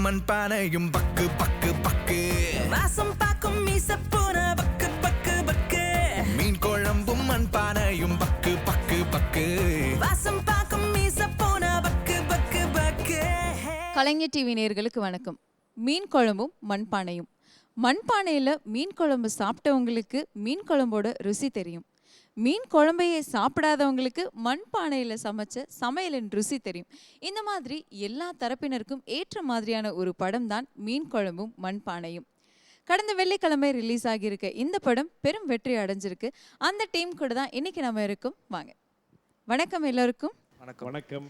மண்பானையும் பக்கு பக்கு பக்கு வாசம் பார்க்கும் மீசப்பூர பக்கு பக்கு பக்கு மீன் குழம்பும் மண்பானையும் பக்கு பக்கு பக்கு வாசம் பார்க்கும் மீசப்பூர பக்கு பக்கு பக்கு. கலைஞர் டிவி நேயர்களுக்கு வணக்கம். மீன் குழம்பும் மண்பானையும். மண்பானையில் மீன் குழம்பு சாப்பிட்டவங்களுக்கு மீன் குழம்போட ருசி தெரியும். மீன் குழம்பையே சாப்பிடாதவங்களுக்கு மண்பானையில் சமைச்ச சமையலின் ருசி தெரியும். இந்த மாதிரி எல்லா தரப்பினருக்கும் ஏற்ற மாதிரியான ஒரு படம் தான் மீன் குழம்பும் மண்பானையும். கடந்த வெள்ளிக்கிழமை ரிலீஸ் ஆகியிருக்க இந்த படம் பெரும் வெற்றி அடைஞ்சிருக்கு. அந்த டீம் கூட தான் இன்னைக்கு நம்ம இருக்கோம். வாங்க. வணக்கம் எல்லோருக்கும். வணக்கம்.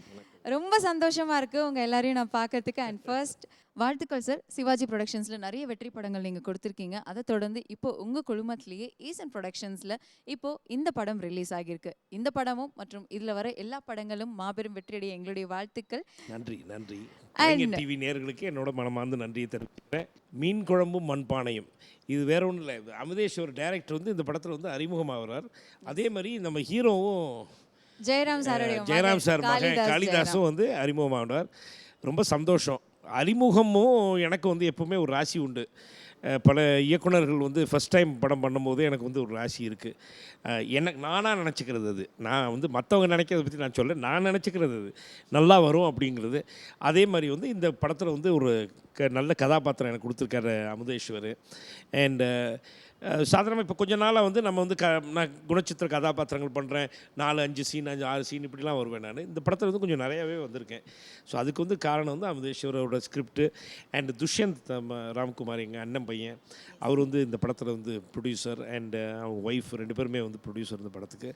ரொம்ப சந்தோஷமா இருக்கு உங்க எல்லாரையும் நான் பார்க்கறதுக்கு. அண்ட் ஃபர்ஸ்ட் வாழ்த்துக்கள் சார். சிவாஜி ப்ரொடக்ஷன்ஸ்ல நிறைய வெற்றி படங்கள் நீங்க கொடுத்துருக்கீங்க. அதை தொடர்ந்து இப்போ உங்க குழுமத்திலேயே ஈசன் ப்ரொடக்ஷன்ஸ்ல இப்போ இந்த படம் ரிலீஸ் ஆகியிருக்கு. இந்த படமும் மற்றும் இதுல வர எல்லா படங்களும் மாபெரும் வெற்றியடைய எங்களுடைய வாழ்த்துக்கள். நன்றி. கலைஞர் டிவி நேயர்களுக்கு என்னோட மனமார்ந்த நன்றியை தெரிவிக்கிறேன். மீன் குழம்பும் மண்பானையும் இது வேற ஒன்றும் இல்லை. அமுதேஸ்வர் டைரக்டர் வந்து இந்த படத்தில் வந்து அறிமுகமாகிறார். அதே மாதிரி நம்ம ஹீரோவும் ஜெயராம் சார் மகன் காளிதாஸும் வந்து அறிமுகமானார். ரொம்ப சந்தோஷம். அறிமுகமும் எனக்கு வந்து எப்போவுமே ஒரு ராசி உண்டு. பல இயக்குனர்கள் வந்து ஃபஸ்ட் டைம் படம் பண்ணும்போது எனக்கு வந்து ஒரு ராசி இருக்குது. எனக்கு நானாக நினச்சிக்கிறது அது. நான் வந்து மற்றவங்க நினைக்கிறத பற்றி நான் சொல்ல, நான் நினச்சிக்கிறது அது நல்லா வரும் அப்படிங்கிறது. அதே மாதிரி வந்து இந்த படத்தில் வந்து ஒரு நல்ல கதாபாத்திரம் எனக்கு கொடுத்துருக்காரு அமுதேஸ்வர். அண்டு சாதாரணமாக இப்போ கொஞ்ச நாளாக வந்து நம்ம வந்து நான் குணச்சித்திர கதாபாத்திரங்கள் பண்ணுறேன். 4-5 சீன் 6 சீன் இப்படிலாம் வருவேன் நான். இந்த படத்தில் வந்து கொஞ்சம் நிறையாவே வந்திருக்கேன். ஸோ அதுக்கு வந்து காரணம் வந்து அமுதேஸ்வரோட ஸ்கிரிப்டு அண்ட் துஷ்யந்த் ராம்குமார் எங்கள் அண்ணன் பையன். அவர் வந்து இந்த படத்தில் வந்து ப்ரொடியூசர் அண்டு அவங்க ஒய்ஃப் 2 பேருமே வந்து ப்ரொடியூசர் இந்த படத்துக்கு.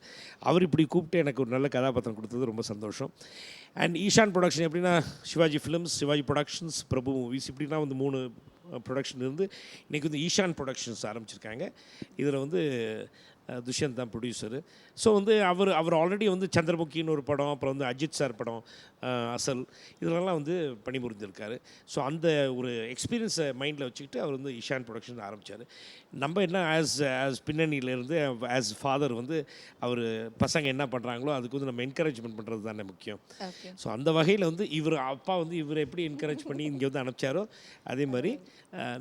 அவர் இப்படி கூப்பிட்டு எனக்கு ஒரு நல்ல கதாபாத்திரம் கொடுத்தது ரொம்ப சந்தோஷம். அண்ட் ஈஷான் ப்ரொடக்ஷன் எப்படின்னா சிவாஜி ஃபிலிம்ஸ், சிவாஜி ப்ரொடக்ஷன்ஸ், பிரபு மூவிஸ் இப்படின்னா வந்து 3 ப்ரொடக்ஷன் இருந்து இன்றைக்கி வந்து ஈஷான் ப்ரொடக்ஷன்ஸ் ஆரம்பிச்சிருக்காங்க. இதில் வந்து துஷ்யந்த் தான் ப்ரொடியூசரு. ஸோ வந்து அவர் ஆல்ரெடி வந்து சந்திரமுகின்னு ஒரு படம், அப்புறம் வந்து அஜித் சார் படம் அசல் இதெல்லாம் வந்து பணிபுரிஞ்சிருக்காரு. ஸோ அந்த ஒரு எக்ஸ்பீரியன்ஸை மைண்டில் வச்சுக்கிட்டு அவர் வந்து ஈஷான் ப்ரொடக்ஷன் ஆரம்பித்தார். நம்ம என்ன ஆஸ் பின்னணியிலேருந்து ஆஸ் ஃபாதர் வந்து அவர் பசங்க என்ன பண்ணுறாங்களோ அதுக்கு வந்து நம்ம என்கரேஜ்மெண்ட் பண்ணுறது தானே முக்கியம். ஸோ அந்த வகையில் வந்து இவர் அப்பா வந்து இவர் எப்படி என்கரேஜ் பண்ணி இங்கே வந்து அனுப்பிச்சாரோ அதே மாதிரி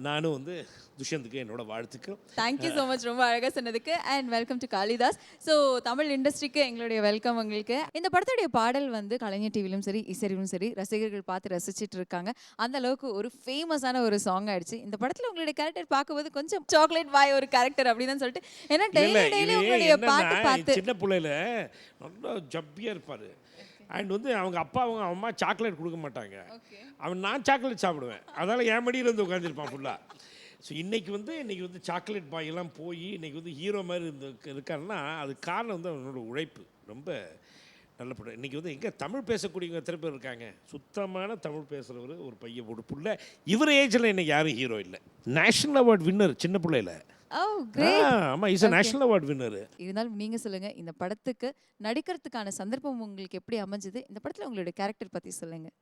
நானும் வந்து துஷ்யந்துக்கு என்னோட வாழ்த்துக்கள். தேங்க்யூ ஸோ மச் ரொம்ப அழகாக சொன்னதுக்கு. And welcome to Kalidas. So Tamil இண்டஸ்ட்ரிக்கு எங்களுடைய வெல்கம் உங்களுக்கு. இந்த படத்துடைய பாடல் வந்து கலைஞர் டிவிலும் சரி இசையிலும் சரி ரசிகர்கள் பார்த்து ரசிச்சுட்டு இருக்காங்க. அந்த அளவுக்கு ஒரு ஃபேமஸான ஒரு சாங் ஆயிடுச்சு. இந்த படத்தில் உங்களுடைய கேரக்டர் பார்க்கும்போது கொஞ்சம் சாக்லேட் பாய் ஒரு கேரக்டர் அப்படின்னு சொல்லிட்டு, ஏன்னா டெய்லி உங்களுடைய பாட்டு பார்த்து சின்ன பிள்ளையில நல்லா ஜப்பியாக இருப்பார். அண்ட் வந்து அவங்க அப்பா அவங்க அம்மா சாக்லேட் கொடுக்க மாட்டாங்க. நான் சாக்லேட் சாப்பிடுவேன். அதனால் என் மடியில் வந்து உட்காந்துருப்பான் ஃபுல்லாக. ஸோ இன்றைக்கி வந்து சாக்லேட் பாயெல்லாம் போய் இன்றைக்கி வந்து ஹீரோ மாதிரி இருக்காருன்னா அது காரணம் வந்து அவனோட உழைப்பு. ரொம்ப நல்ல படம். இன்றைக்கி வந்து எங்கே தமிழ் பேசக்கூடியவங்க எத்தனை பேர் இருக்காங்க? சுத்தமான தமிழ் பேசுகிறவர் ஒரு பையன் ஒரு புள்ள. இவர் ஏஜில் இன்றைக்கி யாரும் ஹீரோ இல்லை. நேஷ்னல் அவார்டு வின்னர் சின்ன பிள்ளையில். ஆமாம், இஸ் நேஷனல் அவார்டு வின்னர். இருந்தாலும் நீங்கள் சொல்லுங்கள், இந்த படத்துக்கு நடிக்கிறதுக்கான சந்தர்ப்பம் உங்களுக்கு எப்படி அமைஞ்சது? இந்த படத்தில் உங்களுடைய கேரக்டர் பற்றி சொல்லுங்கள்.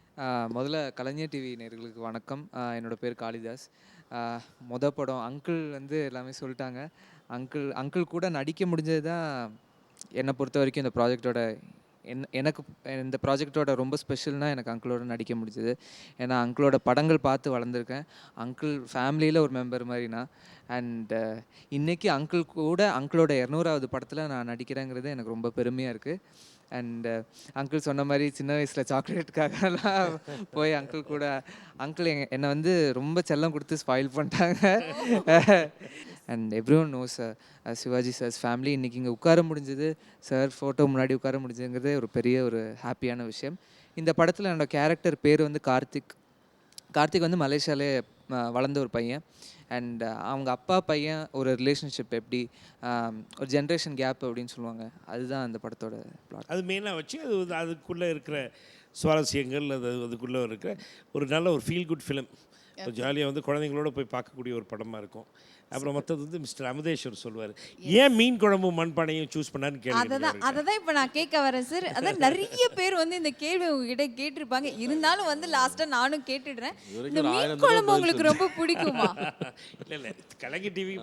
முதல்ல கலைஞர் டிவி நேயர்களுக்கு வணக்கம். என்னோடய பேர் காளிதாஸ். படம் அங்கிள் வந்து எல்லாமே சொல்லிட்டாங்க. அங்கிள் கூட நடிக்க முடிஞ்சது தான் என்னை பொறுத்த வரைக்கும் இந்த ப்ராஜெக்டோட எனக்கு இந்த ப்ராஜெக்டோட ரொம்ப ஸ்பெஷல்னால் எனக்கு அங்கிளோட நடிக்க முடிஞ்சது. ஏன்னா அங்கிளோட படங்கள் பார்த்து வளர்ந்துருக்கேன். அங்கிள் ஃபேமிலியில் ஒரு மெம்பர் மாதிரி நான். அண்ட் இன்றைக்கி அங்கிள் கூட அங்கிளோட 200வது படத்தில் நான் நடிக்கிறேங்கிறது எனக்கு ரொம்ப பெருமையாக இருக்குது. அண்ட் அங்கிள் சொன்ன மாதிரி சின்ன வயசில் சாக்லேட்டுக்காகலாம் போய் அங்கிள் என்னை வந்து ரொம்ப செல்லம் கொடுத்து ஸ்பாயில் பண்ணிட்டாங்க. And everyone knows Sivaji sir's family. இன்றைக்கி இங்கே உட்கார முடிஞ்சது, சார் ஃபோட்டோ முன்னாடி உட்கார முடிஞ்சதுங்கிறது ஒரு பெரிய ஒரு ஹாப்பியான விஷயம். இந்த படத்தில் என்னோடய கேரக்டர் பேர் வந்து கார்த்திக் வந்து மலேசியாவிலே வளர்ந்த ஒரு பையன். அண்ட் அவங்க அப்பா பையன் ஒரு ரிலேஷன்ஷிப் எப்படி ஒரு ஜென்ரேஷன் கேப் அப்படின்னு சொல்லுவாங்க, அதுதான் அந்த படத்தோட பிளாட். அது மெயினாக வச்சு அதுக்குள்ளே இருக்கிற சுவாரஸ்யங்கள் அதுக்குள்ளே இருக்கிற ஒரு நல்ல ஒரு ஃபீல் குட் ஃபிலிம். ஜாலியாக வந்து குழந்தைங்களோட போய் பார்க்கக்கூடிய ஒரு படமாக இருக்கும். அப்புறம் மற்றது வந்து மிஸ்டர் அமுதேஸ்வர் சொல்லுவார், ஏன் மீன் குழம்பு மண்பானையும் சூஸ் பண்ணான்னு கேள்வி. அதை தான் இப்போ நான் கேட்க வரேன் சார். அதான் நிறைய பேர் வந்து இந்த கேள்வி உங்ககிட்ட கேட்டிருப்பாங்க. இருந்தாலும் வந்து லாஸ்ட்டாக நானும் கேட்டுடுறேன், இந்த மீன் குழம்பு உங்களுக்கு ரொம்ப பிடிக்குமா? இல்லை கலைஞர் டிவி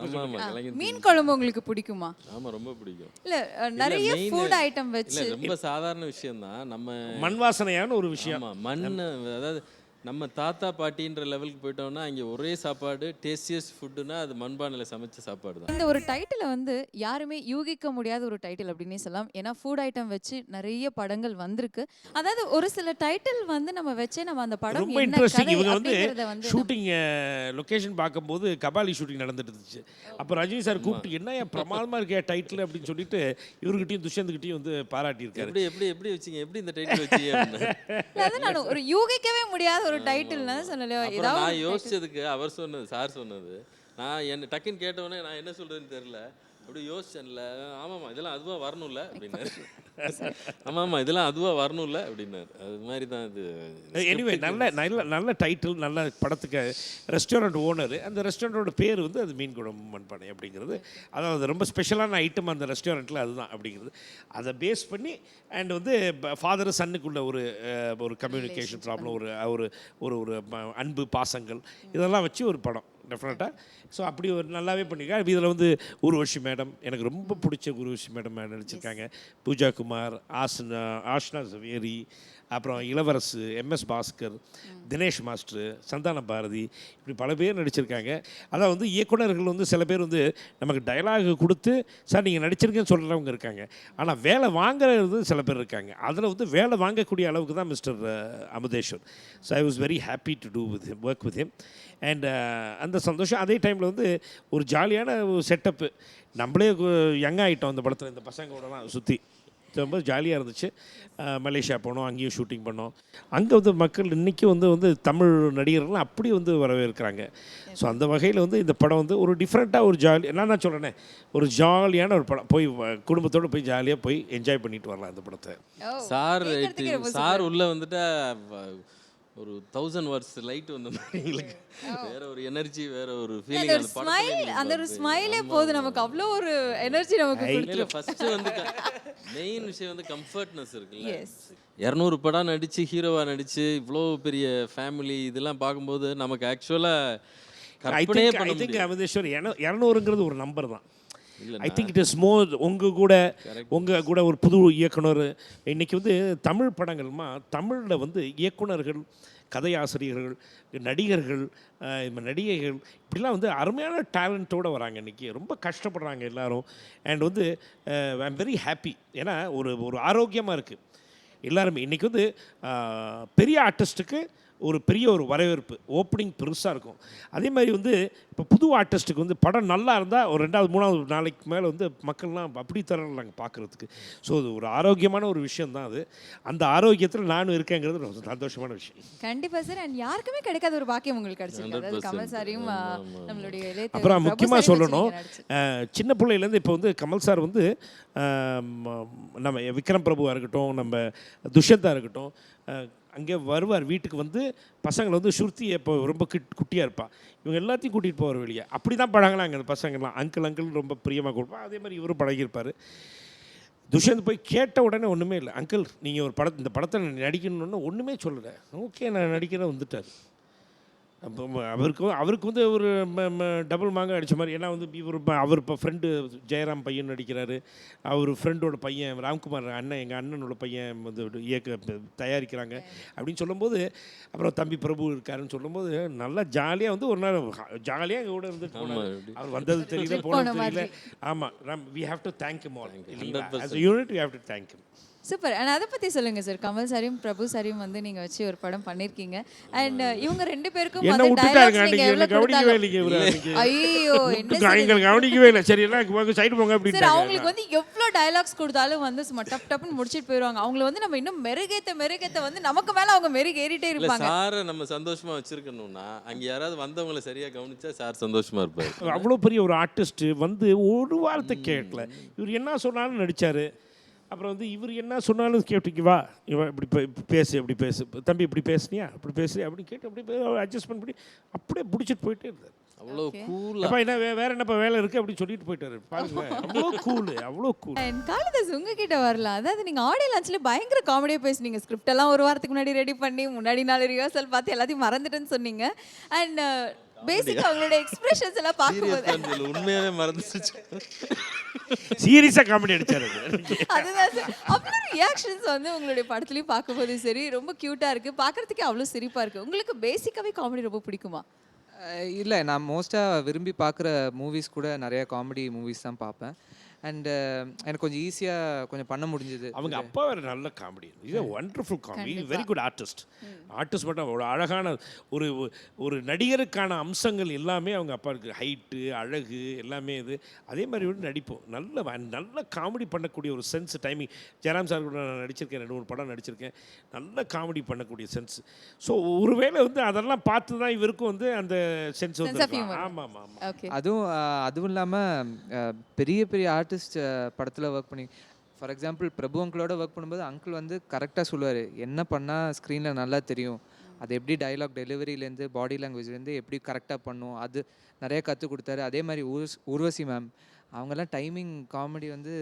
மீன் குழம்பு உங்களுக்கு பிடிக்குமா? ஆமாம், ரொம்ப பிடிக்கும். இல்லை நிறைய ஃபுட் ஐட்டம் வச்சு ரொம்ப சாதாரண விஷயம் தான். நம்ம மண் வாசனையான ஒரு விஷயம். மண், அதாவது நம்ம தாத்தா பாட்டின்ற லெவலுக்கு போயிட்டோம்னா அங்கே ஒரே சாப்பாடு டேஸ்டியஸ்ட் ஃபுட்டுனா அது மண்பானையில் சமைச்ச சாப்பாடு தான். இந்த ஒரு டைட்டிலை வந்து யாருமே யூகிக்க முடியாத ஒரு டைட்டில் அப்படின்னே சொல்லலாம். ஏன்னா ஃபுட் ஐட்டம் வச்சு நிறைய படங்கள் வந்திருக்கு. அதாவது ஒரு சில டைட்டில் வந்து நம்ம வச்சே நம்ம அந்த படம் ரொம்ப என்ன இன்ட்ரெஸ்டிங். கதை இவங்க வந்து அப்படிங்கறத வந்து ஷூட்டிங் லொகேஷன் பார்க்கும்போது கபாலி ஷூட்டிங் நடந்துட்டு இருந்துச்சு. அப்போ ரஜினி சார் கூப்பிட்டு என்ன பிரமாதமாக இருக்கே டைட்டில் அப்படின்னு சொல்லிட்டு இவர்கிட்டையும் துஷ்யந்த்கிட்டையும் வந்து பாராட்டியிருக்காரு. எப்படி எப்படி எப்படி வச்சிங்க, எப்படி இந்த டைட்டில் வச்சிங்க அப்படின்னு. அதாவது நான் ஒரு யூகிக்கவே முடியாத ஒரு டைட்டில்னா சொல்லலையோ அப்புறம் ஏதாவது நான் யோசிச்சதுக்கு அவர் சொன்னது, சார் சொன்னது, நான் என்ன டக்குன்னு கேட்டவொடனே நான் என்ன சொல்றதுன்னு தெரியல. அப்படி யோசிச்சேன்ல, ஆமாம்மா இதெல்லாம் அதுவாக வரணும்ல அப்படின்னாரு. ஆமாம்மா இதெல்லாம் அதுவாக வரணும்ல அப்படின்னாரு. அது மாதிரி தான் இது. எனிவே நல்ல நல்ல நல்ல டைட்டில், நல்ல படத்துக்கு ரெஸ்டாரண்ட் ஓனர், அந்த ரெஸ்டாரண்ட்டோட பேர் வந்து அது மீன் குழம்பு மண்பானை அப்படிங்கிறது. அதாவது ரொம்ப ஸ்பெஷலான ஐட்டம் அந்த ரெஸ்டாரண்ட்டில் அதுதான் அப்படிங்கிறது. அதை பேஸ் பண்ணி அண்ட் வந்து ஃபாதர் சன்னுக்குள்ள ஒரு கம்யூனிகேஷன் ப்ராப்ளம், ஒரு ஒரு ஒரு அன்பு பாசங்கள் இதெல்லாம் வச்சு ஒரு படம் டெஃபினட்டாக. ஸோ அப்படி ஒரு நல்லாவே பண்ணியிருக்காங்க. இதில் வந்து ஊர்வஷி மேடம், எனக்கு ரொம்ப பிடிச்ச ஊர்வஷி மேடம் நடிச்சிருக்காங்க. பூஜா குமார், ஆஷ்னா ஜவேரி, அப்புறம் இளவரசு, எம்எஸ் பாஸ்கர், தினேஷ் மாஸ்டர், சந்தான பாரதி, இப்படி பல பேர் நடிச்சிருக்காங்க. அதான் வந்து இயக்குனர்கள் வந்து சில பேர் வந்து நமக்கு டயலாக் கொடுத்து சார் நீங்கள் நடிச்சிருக்கேன்னு சொல்கிறவங்க இருக்காங்க. ஆனால் வேலை வாங்குறது சில பேர் இருக்காங்க. அதில் வந்து வேலை வாங்கக்கூடிய அளவுக்கு தான் mister Amudeshwar. So I was very happy to do with him, work with him. And அந்த சந்தோஷம். அதே டைமில் வந்து ஒரு ஜாலியான ஒரு செட்டப்பு. நம்மளே யங் ஆகிட்டோம் அந்த படத்தில், இந்த பசங்களோடலாம் சுற்றி ரொம்ப ஜாலியாக இருந்துச்சு. மலேசியா போனோம், அங்கேயும் ஷூட்டிங் பண்ணோம். அங்கே வந்து மக்கள் இன்றைக்கும் வந்து தமிழ் நடிகர்கள்லாம் அப்படி வந்து வரவேற்கிறாங்க. ஸோ அந்த வகையில் வந்து இந்த படம் வந்து ஒரு டிஃப்ரெண்ட்டாக ஒரு ஜாலி, நான் தான் சொல்கிறேனே, ஒரு ஜாலியான ஒரு படம். போய் குடும்பத்தோடு போய் ஜாலியாக போய் என்ஜாய் பண்ணிட்டு வரலாம் அந்த படத்தை. சார் உள்ளே வந்துட்டா ஒரு 1000 வாட்ஸ் லைட் வந்த மாதிரி எங்களுக்கு வேற ஒரு எனர்ஜி, வேற ஒரு ஃபீலிங். அந்த ஸ்மைல், அந்த ஒரு ஸ்மைலே போதும் நமக்கு, அவ்வளோ ஒரு எனர்ஜி நமக்கு கொடுத்துரும். ஃபர்ஸ்ட் வந்து மெயின் விஷயம் வந்து கம்ஃபர்ட்னஸ் இருக்குல்ல. 200 படம் நடிச்சு ஹீரோவா நடிச்சு இவ்வளோ பெரிய ஃபேமிலி இதெல்லாம் பார்க்கும்போது நமக்கு ஆக்சுவலாக கற்பனையே பண்ண முடியாது. அமுதேஸ்வர் 200ங்கிறது ஒரு நம்பர் தான். I think it is more. உங்கள் கூட ஒரு புது இயக்குனர். இன்றைக்கி வந்து தமிழ் படங்கள்மா, தமிழில் வந்து இயக்குனர்கள், கதையாசிரியர்கள், நடிகர்கள், நடிகைகள் இப்படிலாம் வந்து அருமையான டேலண்ட்டோடு வராங்க. இன்றைக்கி ரொம்ப கஷ்டப்படுறாங்க எல்லோரும். அண்ட் வந்து ஐ எம் வெரி ஹாப்பி. ஏன்னா ஒரு ஆரோக்கியமாக இருக்குது எல்லாருமே. இன்றைக்கி வந்து பெரிய ஆர்டிஸ்ட்டுக்கு ஒரு பெரிய ஒரு வரவேற்பு, ஓப்பனிங் பெருசாக இருக்கும். அதே மாதிரி வந்து இப்போ புது ஆர்டிஸ்ட்டுக்கு வந்து படம் நல்லா இருந்தால் ஒரு 2வது 3வது நாளைக்கு மேலே வந்து மக்கள்லாம் அப்படி தரலாங்க பார்க்குறதுக்கு. ஸோ அது ஒரு ஆரோக்கியமான ஒரு விஷயம் தான் அது. அந்த ஆரோக்கியத்தில் நானும் இருக்கேங்கிறது ரொம்ப சந்தோஷமான விஷயம். கண்டிப்பாக சார். அண்ட் யாருக்குமே கிடைக்காத ஒரு பாக்கியம் உங்களுக்கு கிடைச்சிருக்கு. அதாவது கமல் சாரையும் நம்மளுடைய அப்புறம் முக்கியமாக சொல்லணும், சின்ன பிள்ளையிலேருந்து இப்போ வந்து கமல் சார் வந்து நம்ம விக்ரம் பிரபுவாக இருக்கட்டும், நம்ம துஷ்யந்தாக இருக்கட்டும், அங்கே வருவார் வீட்டுக்கு வந்து. பசங்களை வந்து ஸ்ருதி இப்போ ரொம்ப குட்டியாக இருப்பாள், இவங்க எல்லாத்தையும் கூட்டிகிட்டு போவார் வெளியே. அப்படி தான் பழகினாங்க அந்த பசங்கள்லாம். அங்கிள் ரொம்ப பிரியமாக கொடுப்பா. அதே மாதிரி இவரும் பழகியிருப்பார். துஷ்யந்த் போய் கேட்ட உடனே ஒன்றுமே இல்லை, அங்கிள் நீங்கள் இந்த படத்தை நடிக்கணுன்னு ஒன்றுமே சொல்லலை. ஓகே நான் நடிக்கிறேன் வந்துட்டார். அப்போ அவருக்கு வந்து ஒரு டபுள் மாங்க அடித்த மாதிரி. ஏன்னா வந்து அவர் இப்போ ஃப்ரெண்டு ஜெயராம் பையன் நடிக்கிறாரு. அவர் ஃப்ரெண்டோட பையன் ராம்குமார் அண்ணன், எங்கள் அண்ணனோட பையன் வந்து தயாரிக்கிறாங்க அப்படின்னு சொல்லும்போது, அப்புறம் தம்பி பிரபு இருக்காருன்னு சொல்லும்போது நல்லா ஜாலியாக வந்து ஒரு நாள் ஜாலியாக எங்கள் கூட இருந்துட்டு போனார். அவர் வந்தது தெரியல, போனது தெரியல. ஆமாம், we have to thank him all. As a unit we have to thank him. Super. And அதை பற்றி சொல்லுங்கள் சார். கமல் சாரையும் பிரபு சாரையும் வந்து நீங்கள் வச்சு ஒரு படம் பண்ணியிருக்கீங்க. அண்ட் இவங்க 2 பேருக்கும் என்ன விட்டுட்டாங்க, ஐயோ கவனிக்கவே இல்லை. சரி எல்லாம் சைடு போங்க அப்படின்னு. அவங்களுக்கு வந்து எவ்வளோ டயலாக்ஸ் கொடுத்தாலும் வந்து சும்மா டப்புன்னு முடிச்சுட்டு போயிடுவாங்க. அவங்கள வந்து நம்ம இன்னும் மெருகேத்த வந்து நமக்கு மேலே அவங்க மெருகேறிட்டே இருப்பாங்க. சாரை நம்ம சந்தோஷமாக வச்சிருக்கணும்னா அங்கே யாராவது வந்தவங்களை சரியாக கவனிச்சா சார் சந்தோஷமாக இருப்பார். அவ்வளோ பெரிய ஒரு ஆர்டிஸ்ட் வந்து ஒரு வார்த்தை கேட்கல. இவர் என்ன சொன்னாலும் நடித்தார். அப்புறம் வந்து இவர் என்ன சொன்னாலும் கேட்டுக்கு வா, இவன் இப்படி பேசு, இப்படி பேசு, தம்பி இப்படி பேசுனியா, இப்படி பேசுறியா அப்படின்னு கேட்டு அப்படி அட்ஜஸ்ட்மெண்ட் பண்ணி அப்படியே பிடிச்சிட்டு போயிட்டே இருந்தார். அவ்வளோ கூல். அப்பா என்ன வேற என்னப்பா வேலை இருக்குது அப்படின்னு சொல்லிட்டு போயிட்டாரு. பாருங்க அவ்வளோ கூல், அவ்வளோ கூல். காளிதாஸ் உங்ககிட்ட வரலாம். அதாவது நீங்கள் ஆடியோ லான்ச்சில் பயங்கர காமெடியாக பேசுனீங்க. ஸ்கிரிப்ட் எல்லாம் ஒரு வாரத்துக்கு முன்னாடி ரெடி பண்ணி முன்னாடி நாள் ரிஹர்சல் பார்த்து எல்லாத்தையும் மறந்துட்டேன்னு சொன்னீங்க. அண்ட் பேசிக்கா அவங்களோட எக்ஸ்பிரஷன்ஸ் எல்லாம் பார்க்கும்போது உண்மையாவே மறந்துச்சு. சீரியஸாக காமெடி அடிச்சாரு அதுதான் சார். அவ்வளோ ரியாக்ஷன்ஸ் வந்து உங்களுடைய படத்துலையும் பார்க்கும்போது சரி ரொம்ப க்யூட்டாக இருக்குது, பார்க்குறதுக்கே அவ்வளோ சிரிப்பாக இருக்குது. உங்களுக்கு பேசிக்காகவே காமெடி ரொம்ப பிடிக்குமா? இல்லை, நான் மோஸ்ட்டாக விரும்பி பார்க்குற மூவிஸ் கூட நிறைய காமெடி மூவிஸ் தான் பார்ப்பேன். அண்டு எனக்கு கொஞ்சம் ஈஸியாக கொஞ்சம் பண்ண முடிஞ்சுது. அவங்க அப்பா வேறு நல்ல காமெடி, இது wonderful comedy, very good artist. Artist மட்டும் ஒரு அழகான ஒரு ஒரு நடிகருக்கான அம்சங்கள் எல்லாமே அவங்க அப்பா இருக்குது. ஹைட்டு, அழகு எல்லாமே இது. அதே மாதிரி வந்து நடிப்போம், நல்ல காமெடி பண்ணக்கூடிய ஒரு சென்ஸ், டைமிங். ஜெயராம் சார் கூட நான் நடிச்சிருக்கேன், 2-3 படம் நடிச்சிருக்கேன். நல்ல காமெடி பண்ணக்கூடிய சென்ஸ். ஸோ ஒருவேளை வந்து அதெல்லாம் பார்த்து தான் இவருக்கும் வந்து அந்த சென்ஸ் வந்து. ஆமாம் ஆமாம் ஆமாம். அதுவும் இல்லாமல் பெரிய பெரிய ஆர்டிஸ்ட் படத்தில் ஒர்க் பண்ணி, ஃபார் எக்ஸாம்பிள் பிரபு அங்கிளோட ஒர்க் பண்ணும்போது அங்கிள் வந்து கரெக்டாக சொல்லுவார் என்ன பண்ணால் ஸ்க்ரீனில் நல்லா தெரியும், அது எப்படி டைலாக் டெலிவரியிலேருந்து பாடி லாங்குவேஜ்லேருந்து எப்படி கரெக்டாக பண்ணும், அது நிறைய கற்றுக் கொடுத்தாரு. அதே மாதிரி ஊர்வசி மேம், அவங்கெல்லாம் டைமிங் காமெடி வந்து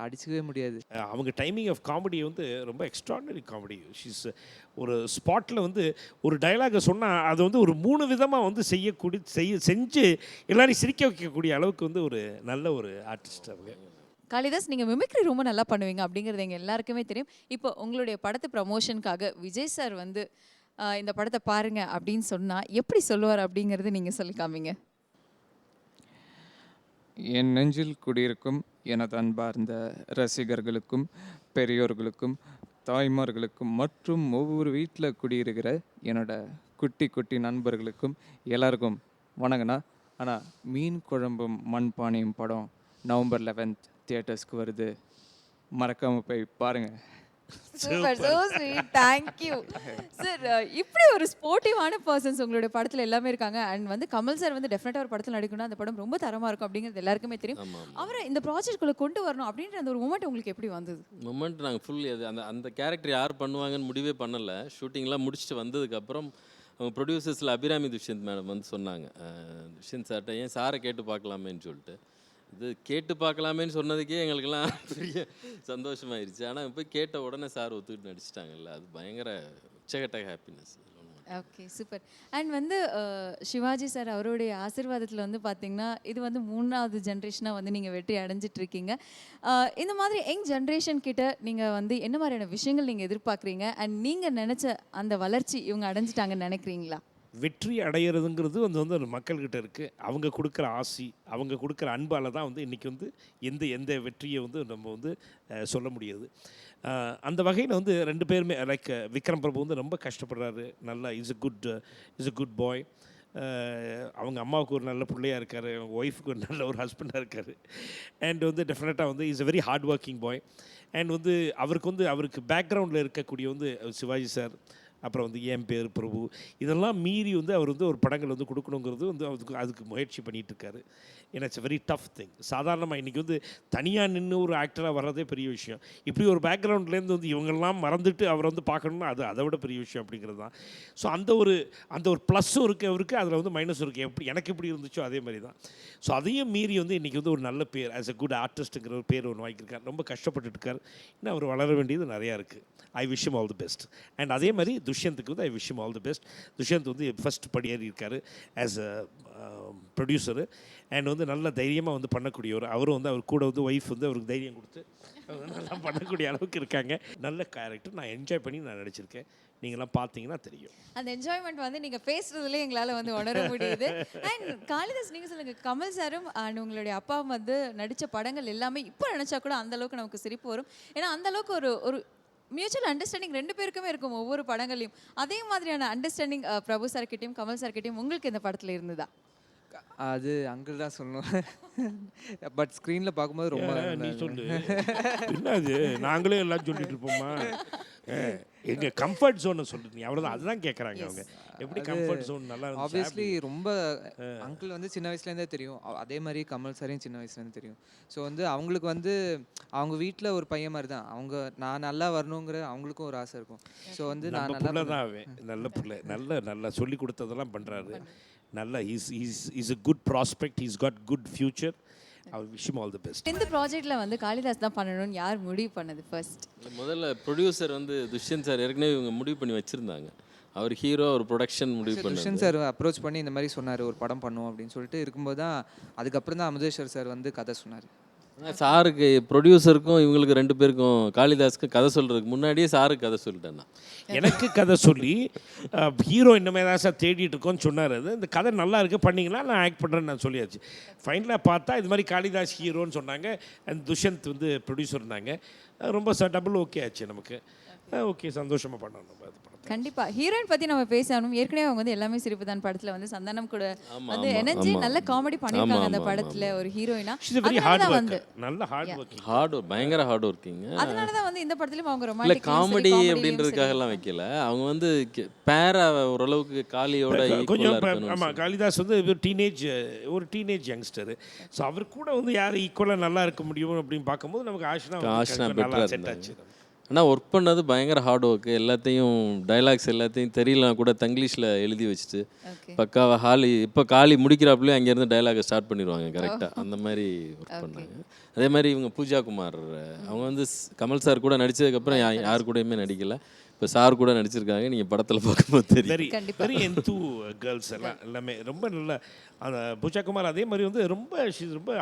அடிச்சுக்கவே முடியாது. அவங்க டைமிங் ஆஃப் காமெடி வந்து ரொம்ப எக்ஸ்ட்ராடினரி காமெடி. ஷீஸ் ஒரு ஸ்பாட்டில் வந்து ஒரு டைலாகை சொன்னால் அது வந்து ஒரு 3 விதமாக வந்து செஞ்சு எல்லாரையும் சிரிக்க வைக்கக்கூடிய அளவுக்கு வந்து ஒரு நல்ல ஒரு ஆர்டிஸ்ட் அவங்க. காளிதாஸ், நீங்கள் மிமிக்ரி ரொம்ப நல்லா பண்ணுவீங்க அப்படிங்கிறது எங்கள் எல்லாருக்குமே தெரியும். இப்போ உங்களுடைய படத்து ப்ரமோஷனுக்காக விஜய் சார் வந்து இந்த படத்தை பாருங்க அப்படின்னு சொன்னால் எப்படி சொல்லுவார் அப்படிங்கிறது நீங்கள் சொல்லி காமிங்க. என் நெஞ்சில் குடியிருக்கும் எனது அன்பார்ந்த ரசிகர்களுக்கும் பெரியோர்களுக்கும் தாய்மார்களுக்கும் மற்றும் ஒவ்வொரு வீட்டில் குடியிருக்கிற என்னோட குட்டி குட்டி நண்பர்களுக்கும் எல்லாருக்கும் வணங்கண்ணா. ஆனால் மீன் குழம்பும் மண்பானையும் படம் November 11th தியேட்டர்ஸ்க்கு வருது, மறக்காமல் போய் பாருங்கள். Super, so sweet, thank you sir. இப்படி ஒரு ஸ்போர்ட்டிவான பர்சன்ஸ் உங்களுடைய படத்தில் எல்லாமே இருக்காங்க. அண்ட் வந்து கமல் சார் வந்து டெஃபினட்டாக ஒரு படத்தில் நடிக்கணும், அந்த படம் ரொம்ப தரமாக இருக்கும் அப்படிங்கிறது எல்லாருக்குமே தெரியும். அவரை இந்த ப்ராஜெக்ட்குள்ளே கொண்டு வரணும் அப்படின்ற அந்த ஒரு மூமெண்ட் உங்களுக்கு எப்படி வந்தது? மூமெண்ட் நாங்கள் ஃபுல்லி அந்த கேரக்டர் யார் பண்ணுவாங்கன்னு முடிவே பண்ணலை. ஷூட்டிங்லாம் முடிச்சுட்டு வந்ததுக்கப்புறம் அவங்க ப்ரொடியூசர்ஸில் அபிராமி துஷ்யந்த் மேடம் வந்து சொன்னாங்க, துஷ்யந்த் சார்கிட்ட ஏன் சாரை கேட்டு பார்க்கலாமேன்னு சொல்லிட்டு. இது கேட்டு பார்க்கலாமேன்னு சொன்னதுக்கே எங்களுக்கெல்லாம் பெரிய சந்தோஷமாயிருச்சு. ஆனால் போய் கேட்ட உடனே சார் ஒத்துக்கிட்டு நடிச்சிட்டாங்கல்ல, அது பயங்கர உச்சகட்ட ஹாப்பினஸ். Okay, super. அண்ட் வந்து சிவாஜி சார் அவருடைய ஆசீர்வாதத்தில் வந்து பார்த்தீங்கன்னா இது வந்து 3வது ஜென்ரேஷனாக வந்து நீங்கள் வெற்றி அடைஞ்சிட்டு இருக்கீங்க. இந்த மாதிரி யங் ஜென்ரேஷன் கிட்ட நீங்கள் வந்து என்ன மாதிரியான விஷயங்கள் நீங்கள் எதிர்பார்க்குறீங்க? அண்ட் நீங்கள் நினச்ச அந்த வளர்ச்சி இவங்க அடைஞ்சிட்டாங்கன்னு நினைக்கிறீங்களா? வெற்றி அடையிறதுங்கிறது வந்து மக்கள்கிட்ட இருக்குது. அவங்க கொடுக்குற ஆசி, அவங்க கொடுக்குற அன்பால் தான் வந்து இன்றைக்கி வந்து எந்த வெற்றியை வந்து நம்ம வந்து சொல்ல முடியாது. அந்த வகையில் வந்து 2 பேருமே லைக் விக்ரம் பிரபு வந்து ரொம்ப கஷ்டப்படுறாரு. நல்லா இஸ் a குட் பாய். அவங்க அம்மாவுக்கு ஒரு நல்ல பிள்ளையாக இருக்கார், அவங்க ஒய்ஃபுக்கு ஒரு நல்ல ஒரு ஹஸ்பண்டாக இருக்கார். அண்ட் வந்து டெஃபினட்டாக வந்து is a very hard working bye. And வந்து அவருக்கு பேக்ரவுண்டில் இருக்கக்கூடிய வந்து சிவாஜி சார், அப்புறம் வந்து என் பேர் பிரபு, இதெல்லாம் மீறி வந்து அவர் வந்து ஒரு படங்கள் வந்து கொடுக்கணுங்கிறது வந்து அதுக்கு முயற்சி பண்ணிகிட்ருக்காரு. ஏன்னா இட்ஸ் வெரி டஃப் திங். சாதாரணமாக இன்றைக்கி வந்து தனியாக நின்று ஒரு ஆக்டராக வர்றதே பெரிய விஷயம். இப்படி ஒரு பேக்ரவுண்ட்லேருந்து வந்து இவங்கெல்லாம் மறந்துட்டு அவரை வந்து பார்க்கணுன்னா அது அதை விட பெரிய விஷயம் அப்படிங்கிறது தான். ஸோ அந்த ஒரு ப்ளஸ்ஸும் இருக்குது அவருக்கு, அதில் வந்து மைனஸும் இருக்குது. எனக்கு எப்படி இருந்துச்சோ அதே மாதிரி தான். ஸோ அதையும் மீறி வந்து இன்றைக்கி வந்து ஒரு நல்ல பேர், ஆஸ் a குட் ஆர்டிஸ்ட்டுங்கிற ஒரு பேர் ஒன்று வாங்கியிருக்காரு. ரொம்ப கஷ்டப்பட்டுருக்கார். இன்னும் அவர் வளர வேண்டியது நிறையா இருக்குது. I wish him all the best. And அதே மாதிரி துஷ்யந்துக்கு வந்து I wish him all the best. Dushyant வந்து ஃபஸ்ட் படியேறி இருக்கார் ஆஸ் அ ப்ரொடியூசரு. அண்ட் வந்து நல்ல தைரியமாக வந்து பண்ணக்கூடியவர். அவரும் வந்து அவர் கூட வந்து ஒய்ஃப் வந்து அவருக்கு தைரியம் கொடுத்து நல்லா பண்ணக்கூடிய அளவுக்கு இருக்காங்க. நல்ல கேரக்டர், நான் என்ஜாய் பண்ணி நான் நடிச்சிருக்கேன். நீங்களாம் பார்த்தீங்கன்னா தெரியும். அந்த என்ஜாய்மெண்ட் வந்து நீங்கள் பேசுகிறதுலேயே எங்களால் வந்து உணர முடியுது. அண்ட் காளிதாஸ், நீங்கள் சொல்லுங்கள், கமல் சாரும் அண்ட் உங்களுடைய அப்பா வந்து நடித்த படங்கள் எல்லாமே இப்போ நினச்சா கூட அந்தளவுக்கு நமக்கு சிரிப்பு வரும். ஏன்னா அந்தளவுக்கு ஒரு மியூச்சுவல் அண்டர்ஸ்டாண்டிங் 2 பேருக்குமே இருக்கும் ஒவ்வொரு படங்களையும். அதே மாதிரியான அண்டர்ஸ்டாண்டிங் பிரபு சார்கிட்டையும் கமல் சார்கிட்டையும் உங்களுக்கு இந்த படத்தில் இருந்ததா? அது அங்கிள் தான் சொல்லணும். பட் ஸ்க்ரீனில் பார்க்கும்போது ரொம்ப நீ சொல்லு. என்ன அது நாங்களே எல்லாம் சொல்லிட்டு இருப்போமா? எங்கள் கம்ஃபர்ட் ஜோனை சொல்லுங்க, அவ்வளோதான். அதுதான் கேட்குறாங்க அவங்க. எப்படி கம்ஃபர்ட் ஜோன் நல்லா இருந்துச்சு? ஆப்வியஸ்லி ரொம்ப அங்கிள் வந்து சின்ன வயசுலேருந்தே தெரியும். அதே மாதிரி கமல் சாரையும் சின்ன வயசுலேருந்து தெரியும். ஸோ வந்து அவங்களுக்கு வந்து அவங்க வீட்டில் ஒரு பையன் மாதிரி தான். நான் நல்லா வரணுங்கிற அவங்களுக்கும் ஒரு ஆசை இருக்கும். ஸோ வந்து நான் நல்லா தான் நல்ல பிள்ளை, நல்லா சொல்லி கொடுத்ததெல்லாம் பண்ணுறாரு. நல்லா is a good prospect, he's got good future. I wish him all the best. இந்த ப்ராஜெக்ட்ல வந்து காளிதாஸ் தான் பண்ணணும்னு யார் முடிவு பண்ணது ஃபர்ஸ்ட்? முதல்ல ப்ரொடியூசர் வந்து துஷ்யந்த் சார் ஏற்கனவே இவங்க முடிவு பண்ணி வச்சுருந்தாங்க. அவர் ஹீரோ, ஒரு ப்ரொடக்ஷன் முடிவு துஷன் பண்ணார். சார் அப்ரோச் பண்ணி இந்த மாதிரி சொன்னார், ஒரு படம் பண்ணுவோம் அப்படின்னு சொல்லிட்டு இருக்கும்போது தான் அதுக்கப்புறம் தான் அமுதேஸ்வர் சார் வந்து கதை சொன்னார். சாருக்கு, ப்ரொடியூசருக்கும் இவங்களுக்கு 2 பேருக்கும், காளிதாஸ்க்கு கதை சொல்கிறதுக்கு முன்னாடியே சாருக்கு கதை சொல்லிட்டேன் நான். எனக்கு கதை சொல்லி ஹீரோ இன்னமே தான் சார் தேடிட்டு இருக்கோன்னு சொன்னார். அது இந்த கதை நல்லா இருக்குது பண்ணிங்களா, நான் ஆக்ட் பண்ணுறேன்னு நான் சொல்லியாச்சு. ஃபைனலாக பார்த்தா இது மாதிரி காளிதாஸ் ஹீரோன்னு சொன்னாங்க, அண்ட் துஷந்த் வந்து ப்ரொடியூசர் இருந்தாங்க. ரொம்ப டபுள் ஓகே ஆச்சு நமக்கு. ஓகே, சந்தோஷமாக பண்ணணும் நம்ம அது படத்தை. கண்டிப்பா ஹீரோயின் பத்தி நம்ம பேசணும். ஏற்கனவே அவங்க வந்து எல்லாமே சிரிப்பு தான் படத்துல வந்து சந்தானம் கூட வந்து எனர்ஜி நல்ல காமெடி பண்ணிருக்காங்க அந்த படத்துல ஒரு ஹீரோயினா. She's a very hard worker. நல்ல ஹார்ட் ஒர்க்கிங். பயங்கர ஹார்ட் ஒர்க்கிங். அதனால தான் வந்து இந்த படத்துலயும் அவங்க இல்லை, ரொமான்டிக் காமெடி அப்படின்றதுக்காகலாம் வைக்கல. அவங்க வந்து பேரா ஓரளவுக்கு காளியோட கொஞ்சம் ஆமாம், காளிதாஸ் வந்து ஒரு டீனேஜ் யங்ஸ்டர். ஸோ அவர் கூட வந்து யார் ஈக்குவலாக நல்லா இருக்க முடியும் அப்படின்னு பார்க்கும்போது நமக்கு ஆஷ்னா நல்லா பெட்டராக செட் ஆச்சு. இருந்தாங்க. ஆனால் ஒர்க் பண்ணது பயங்கர ஹார்ட் ஒர்க்கு. எல்லாத்தையும் டைலாக்ஸ் எல்லாத்தையும் தெரியலாம் கூட தங்கிலீஷில் எழுதி வச்சுட்டு பக்காவாக இப்போ காளி முடிக்கிறாப்புலேயே அங்கேருந்து டைலாகை ஸ்டார்ட் பண்ணிடுவாங்க கரெக்டாக. அந்த மாதிரி ஒர்க் பண்ணாங்க. அதே மாதிரி இவங்க பூஜா குமார், அவங்க வந்து கமல் சார் கூட நடித்ததுக்கப்புறம் யார் கூடயுமே நடிக்கலை. இப்போ சார் கூட நடிச்சிருக்காங்க. நீங்கள் படத்தில் பார்க்கும்போது தெரியும். வெரி என்தூ கேர்ள்ஸ் எல்லாமே ரொம்ப நல்ல. அந்த பூஜா குமார் அதே மாதிரி வந்து ரொம்ப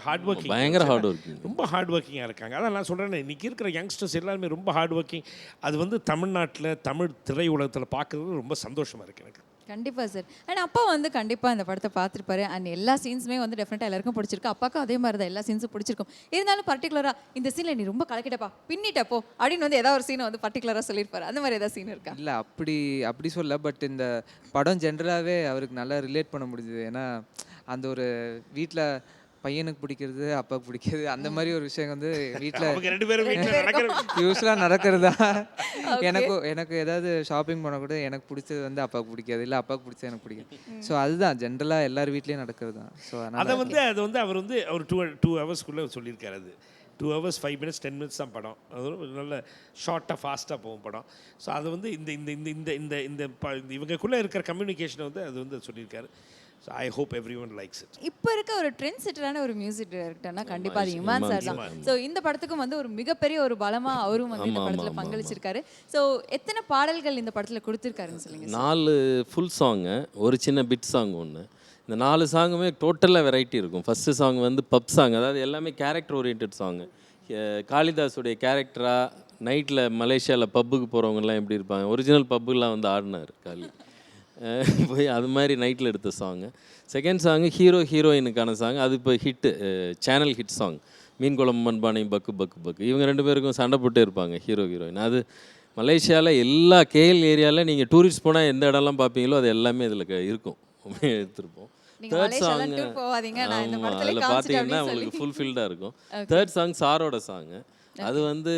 ஹார்ட் ஒர்க்கிங், பயங்கர ஹார்ட் ஒர்க்கிங், ரொம்ப ஹார்ட் ஒர்க்கிங்காக இருக்காங்க. அதான் நான் சொல்கிறேன், இன்றைக்கி இருக்கிற யங்ஸ்டர்ஸ் எல்லாருமே ரொம்ப ஹார்ட் ஒர்க்கிங். அது வந்து தமிழ்நாட்டில் தமிழ் திரையுலகத்தில் பார்க்குறது ரொம்ப சந்தோஷமாக இருக்குது எனக்கு. கண்டிப்பா சார். அண்ட் அப்பா வந்து கண்டிப்பா இந்த படத்தை பார்த்துருப்பாரு. அண்ட் எல்லா சீன்ஸுமே வந்து டெஃபினட்டாக எல்லாருக்கும் பிடிச்சிருக்கு. அப்பாவுக்கும் அதே மாதிரி தான் எல்லா சீன்ஸும் பிடிச்சிருக்கும். இருந்தாலும் பர்டிகுலராக இந்த சீனில் நீ ரொம்ப கலக்கிட்டப்பா, பின்னிட்டப்போ அப்படின்னு வந்து ஏதாவது ஒரு சீனை வந்து பர்டிகுலராக சொல்லியிருப்பாரு. அந்த மாதிரி ஏதாவது சீன் இருக்கா? இல்லை, அப்படி சொல்ல. பட் இந்த படம் ஜென்ரலாகவே அவருக்கு நல்லா ரிலேட் பண்ண முடிஞ்சுது. ஏன்னா அந்த ஒரு வீட்டில் பையனுக்கு பிடிக்கிறது, அப்பாவுக்கு பிடிக்கிறது, அந்த மாதிரி ஒரு விஷயம் வந்து வீட்டில் யூஸ்வலாக நடக்கிறது தான். எனக்கு ஏதாவது ஷாப்பிங் பண்ண கூட எனக்கு பிடிச்சது வந்து அப்பாவுக்கு பிடிக்காது, இல்லை அப்பாவுக்கு பிடிச்சது எனக்கு பிடிக்கும். ஸோ அதுதான் ஜென்ரலாக எல்லார் வீட்லேயும் நடக்கிறது தான். ஸோ அது வந்து அவர் 2 ஹவர்ஸ்க்குள்ளே சொல்லியிருக்காரு. அது 2 hours 5 minutes 10 minutes தான் படம். அது நல்ல ஷார்ட்டாக ஃபாஸ்ட்டாக போகும் படம். ஸோ அது வந்து இவங்களுக்குள்ளே இருக்கிற கம்யூனிகேஷனை வந்து அது வந்து சொல்லியிருக்காரு. So I hope every one likes it. இப்போ இருக்க ஒரு ட்ரெண்ட் செட்டரான ஒரு மியூசிக் டைரக்டர்னா கண்டிப்பாக அது இமான் சார் தான். ஸோ இந்த படத்துக்கும் வந்து ஒரு மிகப்பெரிய ஒரு பலமாக அவரும் வந்து இந்த படத்தில் பங்களிச்சிருக்காரு. ஸோ எத்தனை பாடல்கள் இந்த படத்தில் கொடுத்துருக்காருன்னு சொல்லுங்க. 4 ஃபுல் சாங்கு, ஒரு சின்ன பிட் சாங் ஒன்று. இந்த 4 சாங்குமே டோட்டலாக வெரைட்டி இருக்கும். ஃபஸ்ட்டு சாங் வந்து பப் சாங், அதாவது எல்லாமே கேரக்டர் ஓரியன்ட் சாங்கு. காளிதாஸுடைய கேரக்டராக நைட்டில் மலேசியாவில் பப்புக்கு போகிறவங்கலாம் எப்படி இருப்பாங்க, ஒரிஜினல் பப்புலாம் வந்து ஆடினார் காளி போய். அது மாதிரி நைட்டில் எடுத்த சாங்கு. செகண்ட் சாங்கு ஹீரோயினுக்கான சாங். அது இப்போ ஹிட்டு, சேனல் ஹிட் சாங். மீன் குழம்பு மண்பானை பக்கு பக்கு பக்கு. இவங்க 2 பேருக்கும் சண்டை போட்டே இருப்பாங்க ஹீரோயின். அது மலேசியாவில் எல்லா கேஎல் ஏரியாவில் நீங்கள் டூரிஸ்ட் போனால் எந்த இடம்லாம் பார்ப்பீங்களோ அது எல்லாமே இதில் இருக்கும், எடுத்துருப்போம். தேர்ட் சாங் ஆமாம், அதில் பார்த்தீங்கன்னா உங்களுக்கு ஃபுல்ஃபில்டாக இருக்கும். தேர்ட் சாங் சாரோட சாங்கு. அது வந்து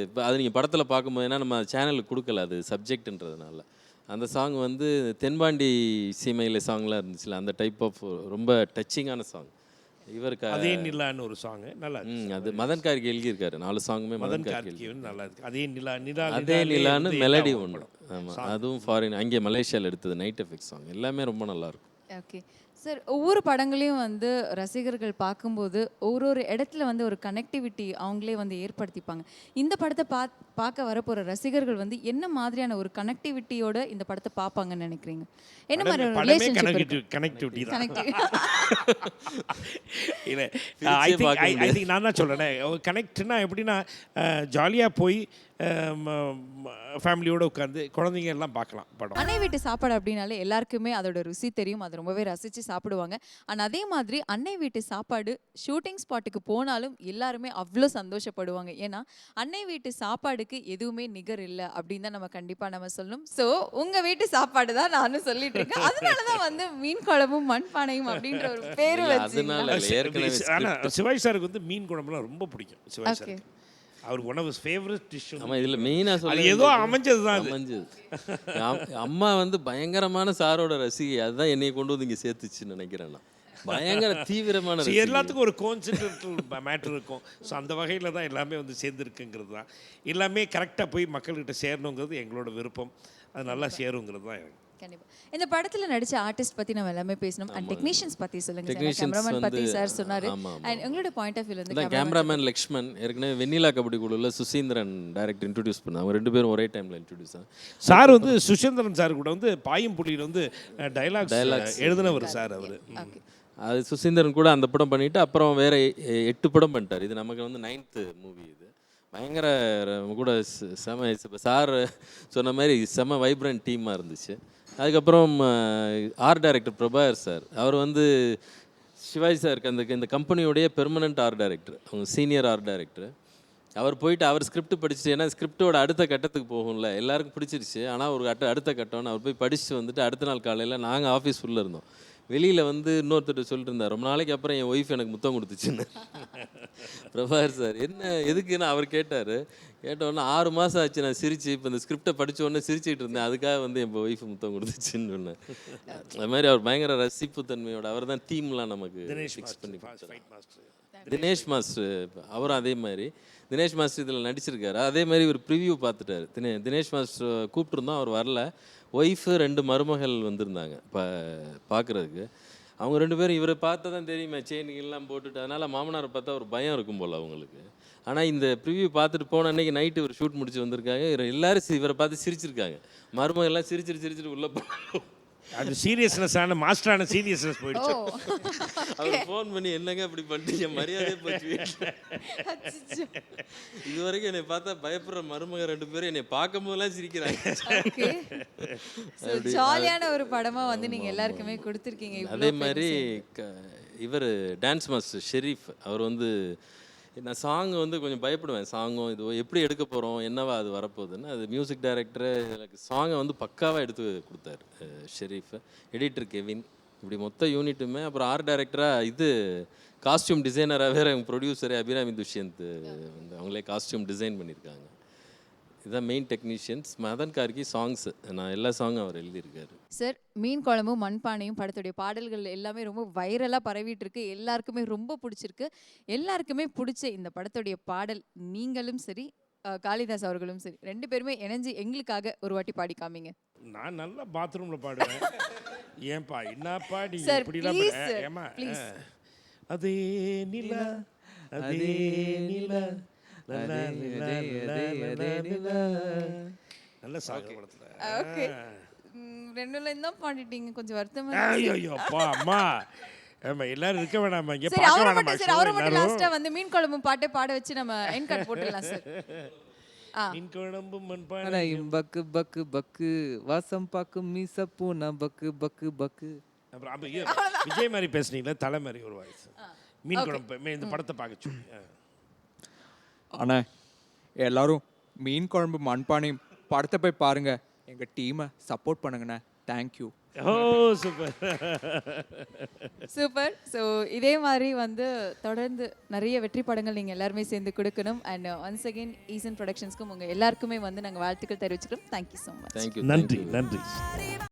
இப்போ அது நீங்கள் படத்தில் பார்க்கும்போது, ஏன்னா நம்ம சேனலுக்கு கொடுக்கல, அது சப்ஜெக்ட்ன்றதுனால. அந்த சாங் வந்து தென்பாண்டி சீமையில் சாங்லாம் இருந்துச்சுல, அந்த டைப் ஆஃப் ரொம்ப டச்சிங்கான சாங். இவருக்கு அதே நிலான்னு ஒரு சாங் நல்லா இருக்கு. அது மதன் கார்கி எழுதியிருக்காரு. 4 சாங்குமே மதன் கார்கி நல்லா இருக்கு. அதே நிலான்னு மெலடி ஒன்று. ஆமாம், அதுவும் ஃபாரின், அங்கே மலேசியாவில் எடுத்தது. நைட் எஃபெக்ட் சாங் எல்லாமே ரொம்ப நல்லாயிருக்கும். Okay sir. ஒவ்வொரு படங்களையும் வந்து ரசிகர்கள் பார்க்கும்போது ஒரு இடத்துல வந்து ஒரு கனெக்டிவிட்டி அவங்களே வந்து ஏற்படுத்திப்பாங்க. இந்த படத்தை பார்க்க வரப்போகிற ரசிகர்கள் வந்து என்ன மாதிரியான ஒரு கனெக்டிவிட்டியோட இந்த படத்தை பார்ப்பாங்கன்னு நினைக்கிறீங்க? என்ன மாதிரி ஒரு ரிலேஷன்ஷிப் கனெக்டிவிட்டி தான். இல்லை, ஐ திங்க் நான் தான் சொல்கிறேன். கனெக்ட்னா எப்படின்னா ஜாலியாக போய் ஃபேமிலியோடு உட்காந்து குழந்தைங்க எல்லாம் பார்க்கலாம் படம். அன்னை வீட்டு சாப்பாடு அப்படின்னாலே எல்லாருக்குமே அதோட ருசி தெரியும், அது ரொம்பவே ரசித்து சாப்பிடுவாங்க. ஆனால் அதே மாதிரி அன்னை வீட்டு சாப்பாடு ஷூட்டிங் ஸ்பாட்டுக்கு போனாலும் எல்லாருமே அவ்வளோ சந்தோஷப்படுவாங்க. ஏன்னா அன்னை வீட்டு சாப்பாடுக்கு எதுவுமே நிகர் இல்லை அப்படின்னு தான் நம்ம கண்டிப்பாக நம்ம சொல்லணும். ஸோ உங்கள் வீட்டு சாப்பாடு தான் நானும் சொல்லிட்டு இருக்கேன். அதனால தான் வந்து மீன் குழம்பும் மண்பானையும் அப்படின்ற ஒரு பேர் வச்சு. ஆனால் சிவாஜி சாருக்கு வந்து மீன் குழம்புலாம் ரொம்ப பிடிக்கும். சிவாஜி சார் அவருக்கு one of his favourite dish. ஆமாம், இதில் மெயினாக சொல்ல ஏதோ அமைஞ்சது தான். அம்மா வந்து பயங்கரமான சாரோட ரசிகை. அதுதான் என்னை கொண்டு வந்து இங்கே சேர்த்துச்சுன்னு நினைக்கிறேன் நான். பயங்கர தீவிரமான எல்லாத்துக்கும் ஒரு கோன்சிடென்டல் மேட்ரு இருக்கும். ஸோ அந்த வகையில் தான் எல்லாமே வந்து சேர்ந்துருக்குங்கிறது தான். எல்லாமே கரெக்டாக போய் மக்கள்கிட்ட சேரணுங்கிறது எங்களோட விருப்பம். அது நல்லா சேருங்கிறது தான் எனக்கு. கண்டிப்பா. இந்த படத்துல நடிச்ச ஆர்டிஸ்ட் பத்தி நம்ம எல்லாமே பேசணும் அண்ட் டெக்னீஷியன்ஸ் பத்தி சொல்லுங்க சார். Technicians கேமராமேன் பத்தி வந்து- சார் சொன்னாரு. ஆமா, ஆமா. அண்ட் உங்களோட பாயிண்ட் ஆஃப் வியூல இருந்து இந்த கேமராமேன் லக்ஷ்மன் ஏற்கனவே வெண்ணிலா கபடி குழுவில் சுசீந்திரன் டைரக்டர் இன்ட்ரடியூஸ் பண்ணாங்க. அவங்க 2 பேரும் ஒரே டைமில் இன்ட்ரடியூஸ் ஆகும். சார் வந்து சுஷேந்திரன் சார் கூட வந்து பாயும் புலியில் வந்து டைலாக்ஸ் எழுதினவர் சார் அவர். ஓகே. அது சுசீந்திரன் கூட அந்த படம் பண்ணிவிட்டு அப்புறம் வேற 8 படம் பண்ணிட்டார். இது நமக்கு வந்து 9th மூவி இது. பயங்கர கூட செம இப்போ சார் சொன்ன மாதிரி செம வைப்ரண்ட் டீமாக இருந்துச்சு. அதுக்கப்புறம் ஆர்ட் டைரக்டர் பிரபாகர் சார், அவர் வந்து சிவாஜி சாருக்கு இந்த கம்பெனியோடைய பெர்மனண்ட் ஆர்ட் டைரக்டர், அவங்க சீனியர் ஆர்ட் டைரக்டர். அவர் போயிட்டு அவர் ஸ்கிரிப்ட் படிச்சுட்டு, ஏன்னா ஸ்கிரிப்டோட அடுத்த கட்டத்துக்கு போகும்ல, எல்லாருக்கும் பிடிச்சிருச்சு. ஆனால் ஒரு அடுத்த கட்டம்னு அவர் போய் படிச்சுட்டு வந்துட்டு அடுத்த நாள் காலையில் நாங்கள் ஆஃபீஸ் உள்ளே இருந்தோம். வெளியில் வந்து இன்னொருத்தர் சொல்லிட்டு இருந்தார், ரொம்ப நாளைக்கு அப்புறம் என் ஒய்ஃப் எனக்கு முத்தம் கொடுத்துச்சுன்னு. பிரபாகர் சார் என்ன எதுக்குன்னு அவர் கேட்டார். கேட்டோடனே 6 மாதம் ஆச்சு நான் சிரிச்சு, இப்போ இந்த ஸ்கிரிப்டை படித்த உடனே சிரிச்சுக்கிட்டு இருந்தேன், அதுக்காக வந்து என் ஒய்ஃப் முத்தம் கொடுத்துச்சுன்னு சொன்னேன். அது மாதிரி அவர் பயங்கர ரசிப்பு தன்மையோட, அவர் தான் தீம்லாம் நமக்கு ஃபிக்ஸ் பண்ணி தினேஷ் மாஸ்டர். அவரும் அதே மாதிரி தினேஷ் மாஸ்டர் இதில் நடிச்சிருக்காரு. அதே மாதிரி ஒரு ப்ரிவ்யூ பார்த்துட்டாரு. தினேஷ் மாஸ்டர் கூப்பிட்டுருந்தோம், அவர் வரல. ஒய்ஃபு 2 மருமகள் வந்திருந்தாங்க பார்க்குறதுக்கு. அவங்க 2 பேரும் இவரை பார்த்தா தான் தெரியுமே, செயின்கெல்லாம் போட்டுட்டு, அதனால் மாமனாரை பார்த்தா ஒரு பயம் இருக்கும் போல் அவங்களுக்கு. ஆனால் இந்த ப்ரிவ்யூ பார்த்துட்டு போன அன்றைக்கி நைட்டு இவர் ஷூட் முடிச்சு வந்திருக்காங்க. எல்லோரும் இவரை பார்த்து சிரிச்சிருக்காங்க. மருமகள்லாம் சிரிச்சிட்டு உள்ளே போனாங்க. அது சீரியஸ்னஸான மாஸ்டரான சீரியஸ்னஸ் போயிடுச்சு. அவர் ஃபோன் பண்ணி என்னங்க இப்படி பண்ணிட்டீங்க, மரியாதையே போச்சு. இது வரைக்கும் என்னை பார்த்தா பயப்படுற மருமக 2 பேரும் என்னை பார்க்கும் போதெல்லாம் சிரிக்கிறாங்க. ஓகே. சோ ஜாலியான ஒரு படமா வந்து நீங்க எல்லாருக்குமே கொடுத்திருக்கீங்க. அதே மாதிரி இவர் டான்ஸ் மாஸ்டர் ஷெரீஃப், அவர் வந்து நான் சாங் வந்து கொஞ்சம் பயப்படுவேன். சாங்கும் இது எப்படி எடுக்க போகிறோம், என்னவா அது வரப்போகுதுன்னு. அது மியூசிக் டைரக்டரு எனக்கு சாங்கை வந்து பக்காவாக எடுத்து கொடுத்தாரு ஷெரீஃப். எடிட்டர் கெவின், இப்படி மொத்த யூனிட்டுமே. அப்புறம் ஆர்ட் டைரக்டராக இது காஸ்டியூம் டிசைனராக வேறு எங்கள் ப்ரொடியூசரே அபிராமி துஷ்யந்த் வந்து அவங்களே காஸ்டியூம் டிசைன் பண்ணியிருக்காங்க. இதுதான் main technicians. Madhan Karky songs, நான் எல்லா சாங்கும் அவர் எழுதியிருக்காரு. சார், மீன் குழம்பும் மண்பானையும் படத்துடைய பாடல்கள் எல்லாமே ரொம்ப வைரலாக பரவிட்டு இருக்கு. எல்லாருக்குமே ரொம்ப பிடிச்சிருக்கு. எல்லாருக்குமே பிடிச்ச இந்த படத்துடைய பாடல் நீங்களும் சரி காளிதாஸ் அவர்களும் சரி 2 பேருமே இணைஞ்சு எங்களுக்காக ஒரு வாட்டி பாடி காமிங்க. நான் நல்லா பாத்ரூமில் பாடுவேன். ஏன்பா என்ன பாடி சார் இப்படிலாம் ப்ளீஸ் ஏமா ப்ளீஸ். அதே நிலா அதே நிலா நல்ல சாங்க படத்துல. ஓகே. 2 லைன் தான் பாடிட்டீங்க, கொஞ்சம் வருத்தமா. ஐயோ அப்பா அம்மா, ஆமா எல்லாரும் இருக்க வேணாமா இங்க, சரி பார்க்க அவரை வேணாமா? மட்டும், சரி அவரை மட்டும் லாஸ்டா வந்து மீன் குழம்பு பாட்டை பாட வச்சு நம்ம எண்ட் கார்டு போட்டுடலாம் சார். மீன் குழம்பு மண்பானை பக்கு பக்கு பக்கு வாசம் பாக்கும் மீச பூனா பக்கு பக்கு பக்கு. அப்புறம் விஜய் மாதிரி பேசுனீங்களா, தலை மாதிரி ஒரு வாய்ஸ். மீன் குழம்பு இந்த படத்தை பார்க்க சொல்லி. அண்ணா எல்லாரும் மீன் குழம்பு மண்பானையும் படத்தை போய் பாருங்க. எங்கள் டீமை சப்போர்ட் பண்ணுங்கண்ணே. தேங்க்யூ. ஓ சூப்பர் சூப்பர். ஸோ இதே மாதிரி வந்து தொடர்ந்து நிறைய வெற்றி படங்கள் நீங்கள் எல்லாருமே சேர்ந்து கொடுக்கணும். அண்ட் ஒன்ஸ் அகெயின் ஈசன் ப்ரொடக்ஷன்ஸ்க்கும் உங்கள் எல்லாருக்குமே வந்து நாங்கள் வாழ்த்துக்கள் தெரிவிச்சுக்கிறோம். Thank you so much. தேங்க்யூ. நன்றி நன்றி.